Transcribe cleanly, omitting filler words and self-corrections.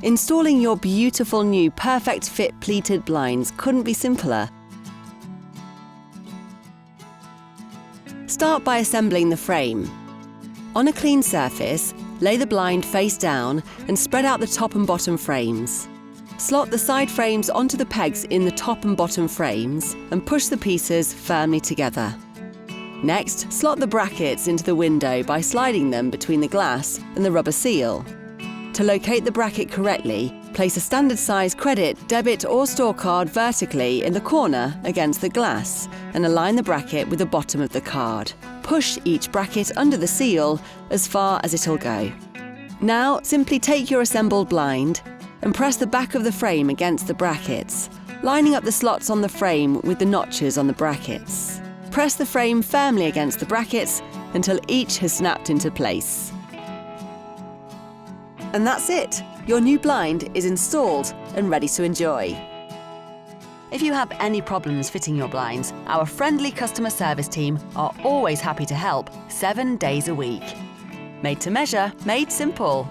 Installing your beautiful new PerfectFIT pleated blinds couldn't be simpler. Start by assembling the frame. On a clean surface, lay the blind face down and spread out the top and bottom frames. Slot the side frames onto the pegs in the top and bottom frames and push the pieces firmly together. Next, slot the brackets into the window by sliding them between the glass and the rubber seal. To locate the bracket correctly, place a standard size credit, debit or store card vertically in the corner against the glass and align the bracket with the bottom of the card. Push each bracket under the seal as far as it'll go. Now, simply take your assembled blind and press the back of the frame against the brackets, lining up the slots on the frame with the notches on the brackets. Press the frame firmly against the brackets until each has snapped into place. And that's it! Your new blind is installed and ready to enjoy. If you have any problems fitting your blinds, our friendly customer service team are always happy to help 7 days a week. Made to measure, made simple.